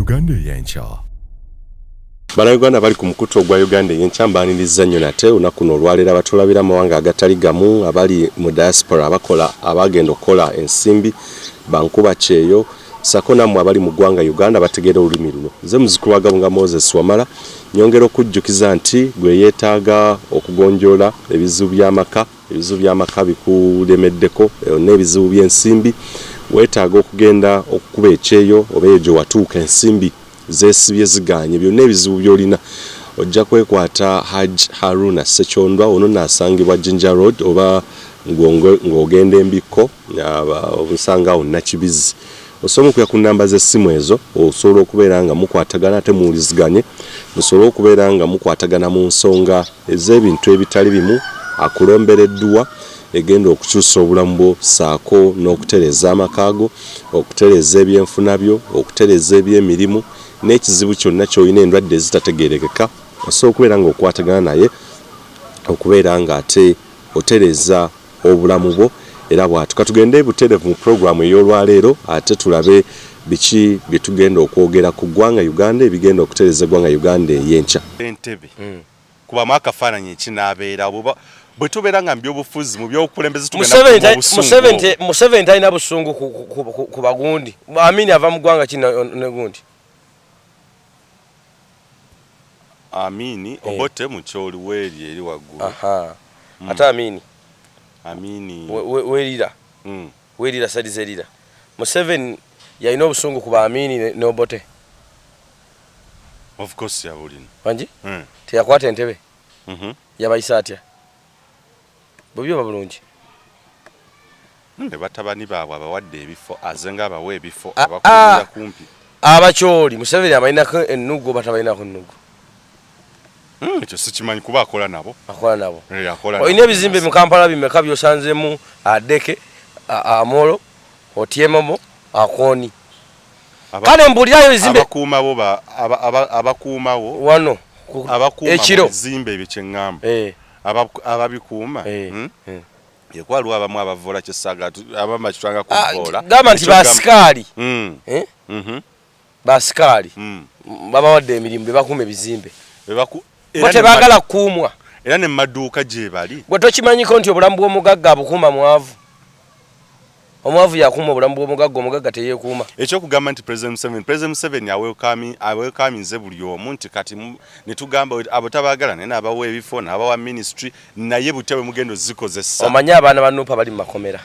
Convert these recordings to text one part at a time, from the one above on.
Uganda y'enkya. Bannayuganda bali ku mukutu ogwa Uganda y'enkya mbaaniriza nnyo nate olunaku luno olwaleero abatulabira amawanga agatali gamu abali mu diaspora abagenda okukola ensimbi bankuba kyeyo sako nammwe abali mu ggwanga Uganda bategeera olulimi luno. Nze muzukulu wa Gabunga Moses Wamala nyongera okujjukiza nti gwe yeetaaga okugonjoola ebizibu by'amaka bikulemeddeko n'ebizibu by'ensimbi weetaaga okugenda okukuba ekyeyo oba ejo watuuka ensimbi zeesibye ziganye byonna ebizibu by'olina ojja kwekwata Hajj Haruna Sekyondwa ono naasangibwa Jinja Road oba ng'ogenda embikko obusanga awo Nakibizi. Osobola okuya ku nnamba z'essimu ezo osobola okubeera nga mukwatagana ate muwuliziganye musobola okubeera nga mukwatagana mu nsonga ez'ebintu ebitali bimu akulombereddwa egenda okukyusa obulamu bwo saako n'okutereza amakaago okutereza ebyenfuna byo okutereza ebyemirimu n'ekizibu kyonna ky'olina endwadde ezitategeerekeka osobola okubeera nga okwatagana naye okubeera nga ate otereza obulamu bwo era bwatu katugende buterevu mu programu ey'olwaleero ate tulabe biki bye tugenda okwogera ku ggwanga Uganda ebigenda okutereza eggwanga Uganda ey'enkya. Entebe kubamu akafaananyi ekinaabeera bwe tubeera nga mu byobufuzi mu byobukulembeze tugenda Museveni talina busungu ku bagundi. Amini ava mu ggwanga ki ne gundi? Amini obote mu kyoli weeri eri waggulu. Ate Amini werira werira sadi zerira. Museveni yalina obusungu ku Amini n'obote. Of course yabulina. Wangi? Teyakwata entebe. Yabayisa atya? Bobi bulungi. Batabani baabwe abawadde ebifo azenga abawe ebifo abakulira kumpi. Abakyoli Museveni abalinako ennugo batabalinako ennugo. Ekyo sikimanyi kuba akola nabo. Olina ebizimbe mu Kampala bimeka byosanzemu Adeke, Amolo, Otiemomo, Akoni. Kale mbulirayo ebizimbe abakuumawo wano ekiro ebizimbe ebyo kye ŋŋamba. Ababikuuma yekwaliwo abamu abavoola kyessaga abama kitwanga kuvoola gamba nti basikaali basikaali babawadde emirimu bebakuuma ebizimbe tebaagala kuumwa era ne maduuka gye bali bwe tokimanyiko nti obulamu bw'omugagga abukuuma mwavu omwavu yakuuma obulamu bw'omugagga omugagga teyeekuuma. Ekyokugamba nti President Museveni awelkaminze buli omu nti kati ne tugamba abo tabaagala naye n'abawa ebifo n'abawa ministry naye butebe mugendo zikozesa. Omanyi abaana ba Nuupa bali mu makomera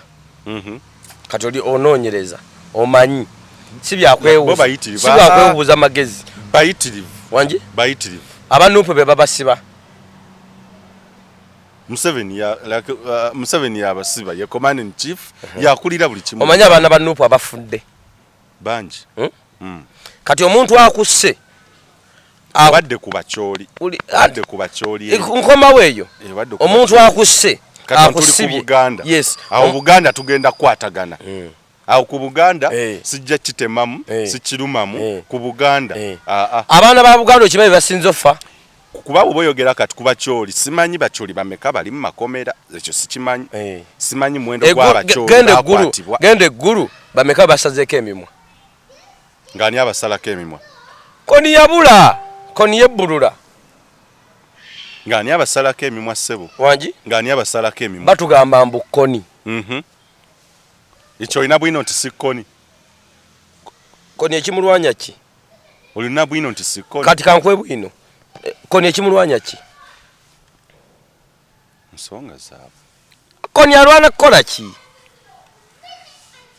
kati oli onoonyereza omanyi si byakwewuuza magezi bayitirivu wangi bayitirivu abanuupa be babasiba. Museveni yabasiba ye command in chief yakulira buli kimu. Omanyi abaana ba Nuupa abafudde bangi kati omuntu akusse abadde ku bakyoli nkomawo eyo omuntu akusse akusibye yes awo Buganda tugenda kwatagana awo ku Buganda sijja kitemamu sikirumamu ku Buganda abaana ba Buganda okimanyi basinze offa kuba boyogera kati kuba kyoli simanyi bakyoli bameka bali mu makomera ekyo sikimanyi simanyi mwendo gwa bakyoli gende eggulu bameka basazeeko emimwa ngani abasalako emimwa koni yabula koni yebbulula ngani abasalako emimwa ssebo wangi ngani abasalako emimwa batugamba mbu koni ekyo olina bwino nti si koni ekimulwanya ki olina bwino nti si koni kati kankwe bwino koni ekimulwanya ki nsonga zaabwe koni alwana kukola ki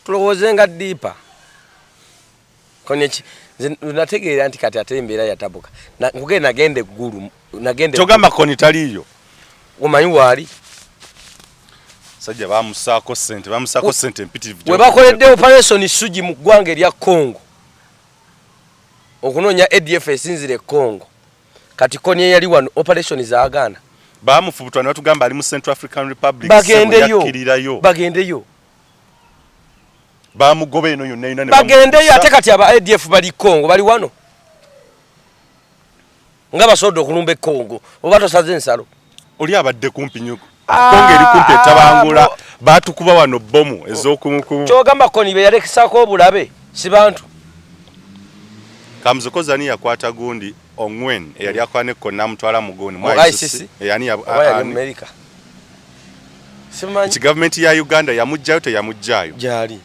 tulowooze nga ddiipa koni nategeera nti kati ate embeera yatabuka nkugende nagenda eggulu kyogamba koni taliiyo omanyi waali sajja bamusaako sente mpitirivu we bakoledde operation Sugi mu ggwanga erya Congo okunoonya ADF esinzire Congo kati koni yali wano operation zaagana bamufubutwa ne batugamba ali mu Central African Republic bagendeyo bamugoba eno yonna ina ne bagendeyo ate kati aba ADF bali Congo bali wano nga basodo okulumba Congo oba tosaze ensalo oli abadde kumpi nnyo Congo eri kumpi etabangula batukuba wano bomu ez'okumukumu kyogamba koni be yalekesako obulabe si bantu Kamuzokozani yakwata gundi Ongwen eyali akwane konna mutwala mugoni mu ICC yani America. Simanyi government ya Uganda yamujjayo teyamujjayo jali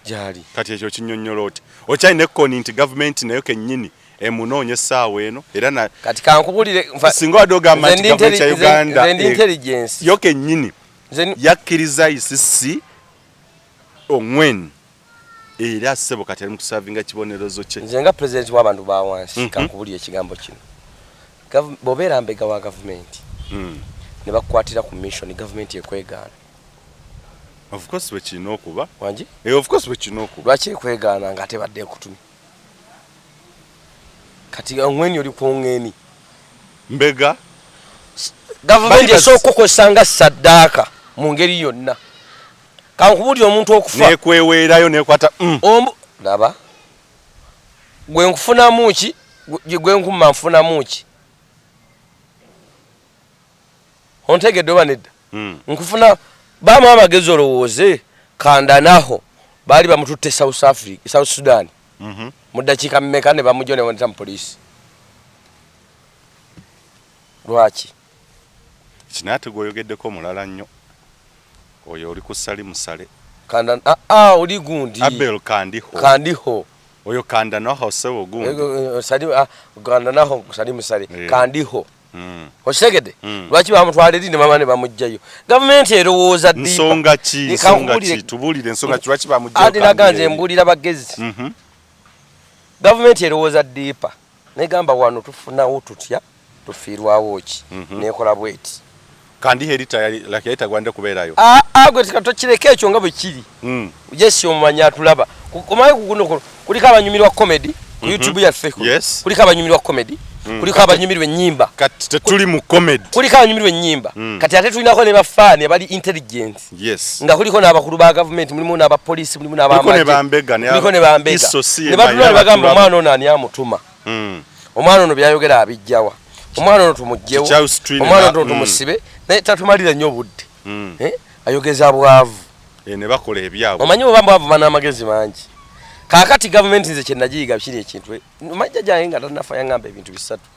jali kati ekyo kinyonnyoloote okyalina ekkoni nti government nayo kennyini emunoonye essaawa eno era na kati kankubulire singa wadogamba nti government ya Uganda intelligence yo kennyini yakkiriza ICC Ongwen era sebo kati ali mukusavinga kibonerezo kye nze nga president w'abantu ba wansi kankubulire ekigambo kino bobeera mbega wa government ne bakwatira ku mission government ekwegaana. Of course we kino okuba wanji of course we kino okuba lwaki ekwegaana nga tebadde kutumi kati Ongwen oli kuongeni mbega government esooka okosanga saddaaka mu ngeri yonna kankubulire omuntu okufa nekweweerayo nekwata laba gwe nkufunamu ki gwe nkumma nfunamu ki ontegedde oba nedda nkufuna bama amagezi olowooze kandanaho baali bamututte South Sudan mu ddakiika mmeka ne bamujja ne bamuyita mu poliisi lwaki kinaate gwoyogeddeko omulala nnyo oyo oli ku sali musale kanda oli gundi Abel kandiho oyo kanda naho sewo gundi sali kanda naho sali musale kandiho osegede lwaki bamutwala eri ne mama ne bamujjayo government erowooza ddi nsonga ki tubulire nsonga ki lwaki bamujjayo adi naganze mbulira bagezi government erowooza ddiipa negamba wano tufunawo tutya tufiirwawo ki nekola bweti kandi herita lakayita gwande kubeerayo gwe tikatokireka ekyo nga bwe kiri jesi omumanya atulaba kumaye kuguno kuliko abanyumirwa comedy ku YouTube yaffe kuliko abanyumirwa comedy kuliko abanyumirwa ennyimba kati tetuli mu comedy kuliko abanyumirwa ennyimba kati ate tulinako ne bafaani abali intelligence nga kuliko n'abakulu ba government mulimu n'abapoliisi mulimu n'abamaje kuliko ne bambega ne batula ne bagamba omwana ono ani amutuma omwana ono byayogera abijjawa omwana ono tumugjewo omwana ono tumusibe naye tatumalira nnyo obudde ayogeza bwavu ne bakola ebyabwe omanyi oba bwavu banamagezi mangi kakati government nze kyenagiyiga kiri ekintu majja jange nga tannafa yangamba ebintu bisatu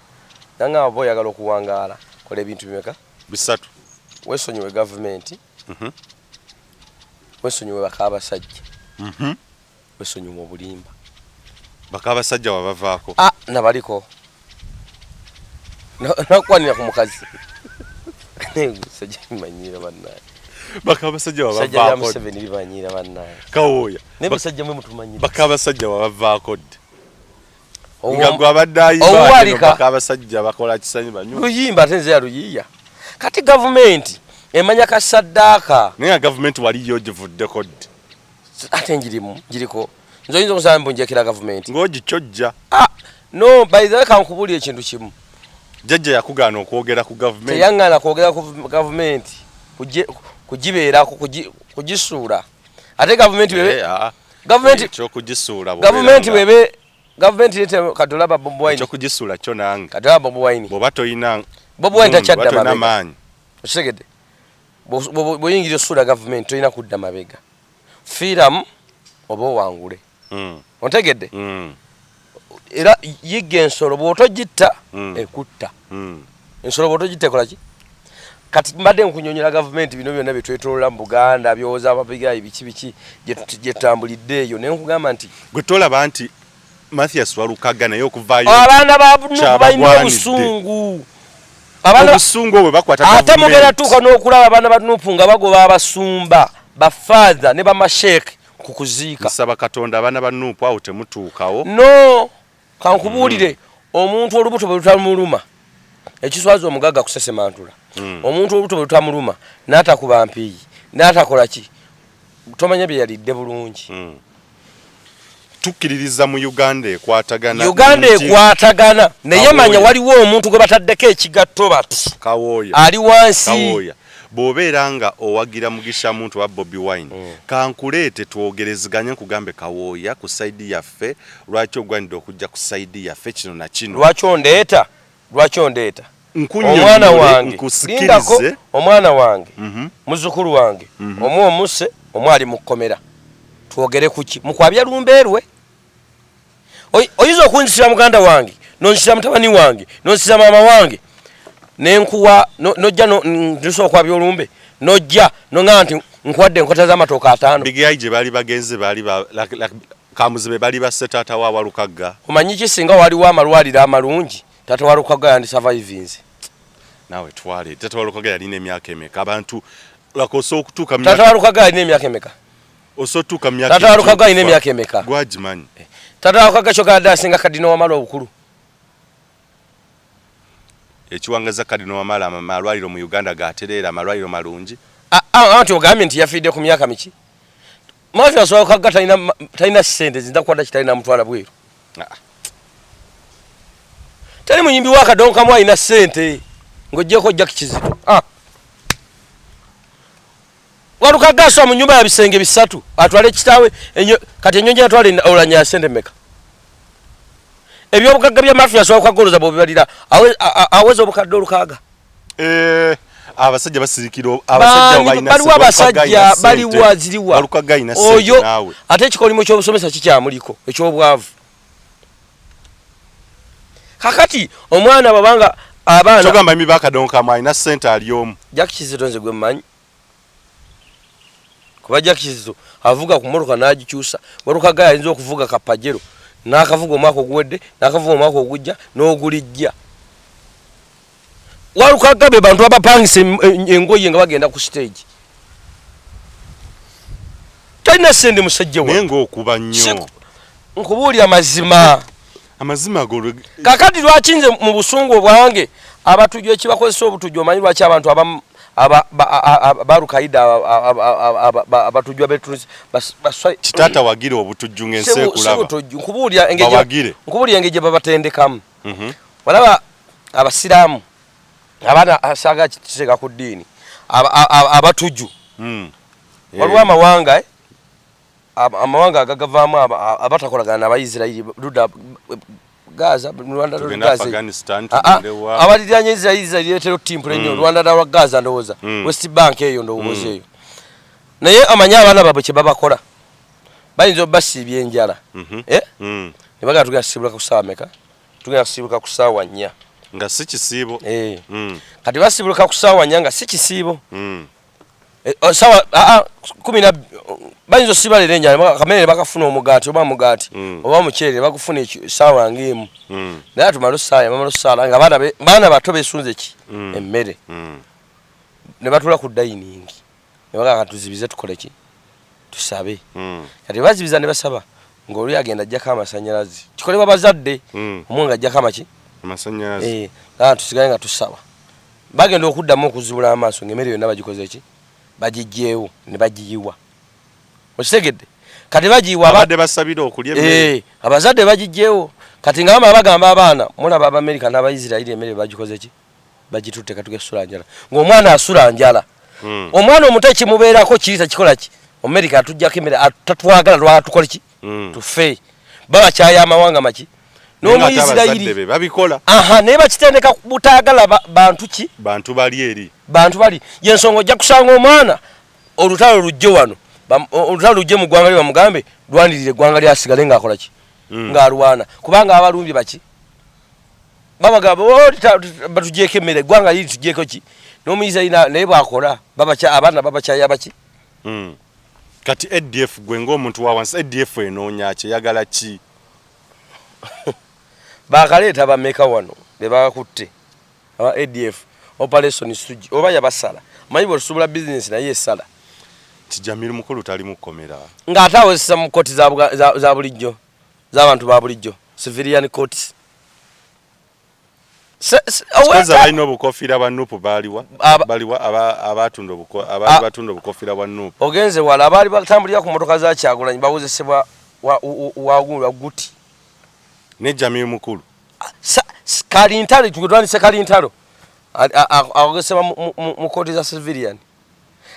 nangamba oba oyagala okuwangaala kola ebintu bimeka bisatu wesonyiwe government wesonyiwe bakaabasajja wesonyiwe obulimba bakaabasajja wabavaako nabaliko nakwanira ku mukazi sajja bimanyira bannaye bakabasajja wabavaako Museveni bibanyira bannaye kawooya ne basajja mwe mutumanyira bakabasajja wabavaako nga gwe abaddayi bakabasajja bakola kisanyi banyu luyimba ate nze yaluyiya kati government emanya kasaddaaka naye government waliyo givuddeko ate njiriko nze oyinza okusaba mbunjekera government ng'ogikyojja no by the way kankubulira ekintu kimu jjajja yakugaana okwogera ku government teyaŋŋaana kwogera ku government kugibeerako kugisuula ate government webe katolaba Bobi Wine kyokugisuula kyo nange katolaba Bobi Wine bw'oba toyina Bobi Wine takyadda maanyi osegede bw'oyingira osuula government toyina kudda mabega fiiramu oba owangule ontegedde era yigga ensolo bw'otogitta ekutta ensolo bw'otogitta ekolaki kati mbadde nkunyonyola government bino byonna byetwetolola mu Buganda byoza ababigayi biki gyetambulidde eyo naye nkugamba nti gwe tolaba nti Mathias Walukaga naye okuvaayo abaana balina obusungu obusungu obwe bakwata ate mugenda tuuka n'okulaba abaana ba Nuupu nga bagoba abasumba bafaadha ne bamasheeke ku kuziika nsaba Katonda abaana ba Nuupu awo temutuukawo no kankubuulire omuntu olubuto bwe lutamuluma ekiswaza omugagga kusesemantula omuntu olubuto bwe lutamuluma n'atakuba mpiyi n'atakola ki tomanya bye yalidde bulungi tukkiririza mu Uganda ekwatagana naye manya waliwo omuntu gwe bataddeko ekigatto bati kawooya ali wansi bw'obeera nga owagira mugisha muntu wa Bobi Wine kankuleete twogereziganye nkugambe kawooya ku sayidi yaffe lwaki ogwanidde okujja ku sayidi yaffe kino na kino lwaki ondeeta omwana wange muzzukulu wange omu omuse omu ali mu kkomera twogere kuki mukwabya lumbeerwe Oyizo okunzisira muganda wange nonsira mutabani wange nonsira mama wange nenkuwa nojja ndiso kwa byolumbe nojja nonga nti nkwadde enkota z'amatooka 5 bigayi gye bali bagenze bali kamuzibe bali basse taata wa Walukagga. Omanyi ki singa waliwo amalwaliro amalungi taata wa Walukagga yandi survivinze. Nawe twale taata wa Walukagga yalina emyaka emeka abantu lakoso okutuuka taata wa Walukagga yalina emyaka emeka osotuuka myaka taata wa Walukagga yalina emyaka emeka gwagimanyi taata wa Walukagga kyokadde asinga Kadino Wamala obukulu ekiwangaza Kadino Wamala amalwaliro mu Uganda gatereera amalwaliro malungi anti ogambye nti yafidde ku myaka miki Mafia so Walukagga talina sente zindakwada kitalina mutwala bweru tali muyimbi wa Kadonka mwa ina sente ngojjeko Jack Kizito Walukagga so mu nyumba ya bisenge bisatu atwale kitawe kati enyonje atwale olanya sente meka ebyo bukagga bya Mafia so Walukagga Bobi balira aweza obukadde olukaaga abasajja basirikiro abasajja bayina bali abasajja bali waziriwa Walukagga ina sente nawe ate ekikolimo ky'obusomesa kikyamuliko ekyobwavu kakati omwana babanga abaana togamba imi bakadonka mwa ina sente aliomu Jack Kizito nze gwe mmanyi kuba Jack Kizito avuga ku motoka n'agikyusa Walukagga yayinza okuvuga kapajero n'akavuga omwaka oguwedde n'akavuga omwaka ogujja n'ogulijja Walukagga be bantu abapangise engoye nga bagenda ku stage talina sente musajja wa nengo okuba nnyo nkubuulira amazima golo kakati lwakinze mu busungu obwange abatujjo ekibakozesa obutujjo omanyi lwaki abantu abamu barukaida abatujjo betuzi kitata wagira obutujju ngense kulaba nkubuulira engeje babatendekamu walaba abasiraamu abana asaga kiteka ku ddiini abatujju waliwo amawanga agagavaamu abatakolagana n'Abayisirayiri Luda Gaza Rwanda Gaza Afghanistan abaliranye Israeli leetero timpule nnyo Rwanda da Gaza ndowooza West Bank eyo ndowooza eyo naye amanya abaana babwe kye babakola bayinza obbasiibya enjala ne bagala tugenda kusibula ku ssaawa meka tugenda kusibuluka ku ssaawa 4 nga si kisiibo kati basibuluka ku ssaawa 4 nga si kisiibo sawa 10 bayinza osiba leero enjala kamere bakafuna omugaati oba mugaati oba mukyere bakufuna essaawa ng'emu naye atumala osaala nga baana bato beesunze ki emmere ne batula ku dayiningi ne bagala katuzibize tukole ki tusabe kati bazibiza ne basaba ng'oli agenda ajjako amasannyalaze kikolebwa bazadde omwe nga ajjako amaki amasannyalaze tusigale nga tusaba bagenda okuddamu okuzibula amaaso ng'emmere yonna bagikoze ki bagijjeewo ne bagiyiwa okitegedde kati bagiyiwa abadde basabira okulya emmere abazadde bagijjeewo kati nga bama bagamba abaana mulaba Abamerika n'Abayisirayiri emmere bagikoze ki bagitutte katuge sula njala ng'omwana asula njala omwana omuto ekimubeerako kiyita kikola ki Amerika atujjako emmere tatwagala lwatukola ki tufe babakyaya amawanga maki n'Omuyisirayiri babikola naye bakitendeka butaagala bantu ki bantu bali yensonga ojja kusanga omwana olutalo lujje wano olutalo lujje mu ggwanga lye bamugambe lwanirire eggwanga lyasigale ng'akola ki ng'alwana kubanga abalumbye baki babagamba batugyeko emmere eggwanga liri tugyeko ki n'Omuyisirayiri naye bwakola abaana babakyaya baki kati ADF gwe ng'omuntu wa wansi ADF enoonya kyeyagala ki bakaleeta bameka wano be bakakutte aba ADF operation suji oba yabasala manyi bw'otusubula bizinesi naye esala kijamiri mukulu tali mukomera ng'ate awozesa mu kkooti za bulijjo z'abantu ba bulijjo civilian courts Kwanza balina obukofiira bwa Nuupu baliwa abatunda obukofiira bwa Nuupu ogenze wala abali batambulira ku motoka za Kyagulanyi bawozesebwa wa guti ne Jamii mukulu kalintalo tukutwanise kalintalo awozesebwa mu koti za civilian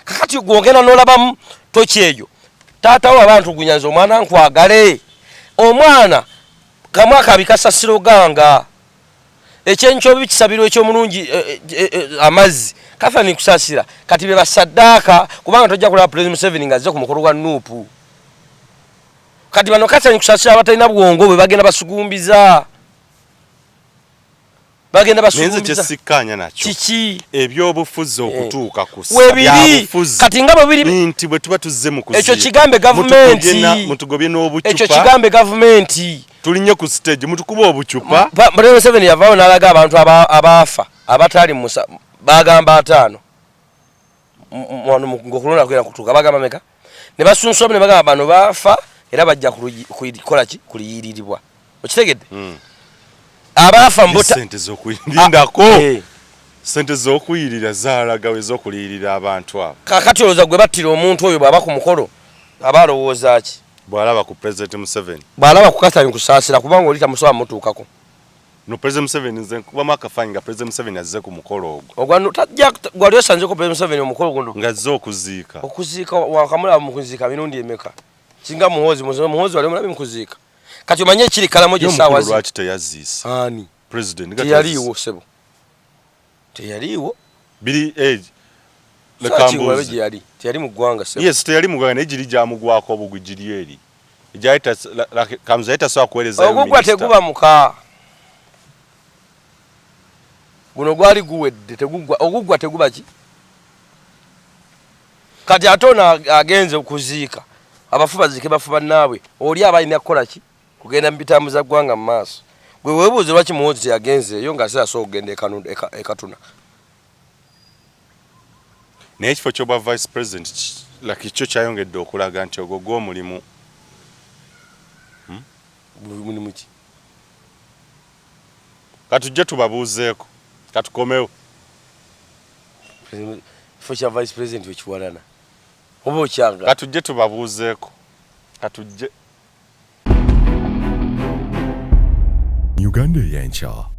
kakati gwogenda n'olabamu toki eyo taata wo abantu gunyanza omwana nkwagale omwana kamwaka bikasasiro ganga ekyencho bikisabirwa ekyomulungi amazzi kafa ni kusasira kati be basaddaaka kubanga tojja kulaba President Museveni ngazze ku mukolo gwa Nuupu kati bano kasanya kusasira abatalina bwongo bwe bagenda basugumbiza nenze kyesikkaanya nakyo kiki ebyobufuzi okutuuka ku webiri kati nga bwebiri nti bwe tuba tuzze mu kuziika ekyo kigambe gavumenti mutugobye n'obucupa ekyo kigambe gavumenti tulinye ku stage mutukuba obucupa President Museveni yavaayo n'alaga abantu abaafa abatali bagamba 5 ng'okulonda kugenda kutuuka bagamba meka ne basunsulamu ne bagamba bano baafa era bajja kukola ki kuliyiriribwa okitegedde abaafa mbota sente z'okuyirindako sente z'okuyirira zaalagawe z'okuliyirira abantu abo kakati olowooza gwe battira omuntu oyo bw'aba ku mukolo aba alowooza ki bw'alaba ku President Museveni bw'alaba ku kasanya kusaasira kubanga oli tamusobola mutuukako no President Museveni nze kubamu akafaanyi nga President Museveni azze ku mukolo ogwo ogwano tajja gwali osanzeko President Museveni omukolo guno nga azze okuziika wakamulaba mu kuziika mirundi emeka singa muhoozi wali omulabi mu kuziika kati omanye ekiri kalamo gy'essaawa zi lwaki teyaziise ani President teyaliiwo sebo teyaliiwo biri age teyali mu ggwanga sebo yes teyali mu ggwanga naye giri gyamugwako obugwi giri eri kamuza yetasobola kuweereza ogugwa teguba muka guno gwali guwedde ogugwa teguba ki kati ate ono agenze okuziika abafu baziike bafu bannaabwe oli aba alina kukola ki kugenda mu bitambuza ggwanga mu maaso gwe weebuuze lwaki muhoozi teyagenzeeyo nga asobola okugenda ekatuna naye ekifo ky'obwa vice president kyo kyayongedde okulaga nti ogwo gw'omulimu mulimu ki katujje tubabuuzeeko katukomewo ekifo kya vice president wekiwalana oba okyanga katujje tubabuuzeeko katujje Uganda y'enkya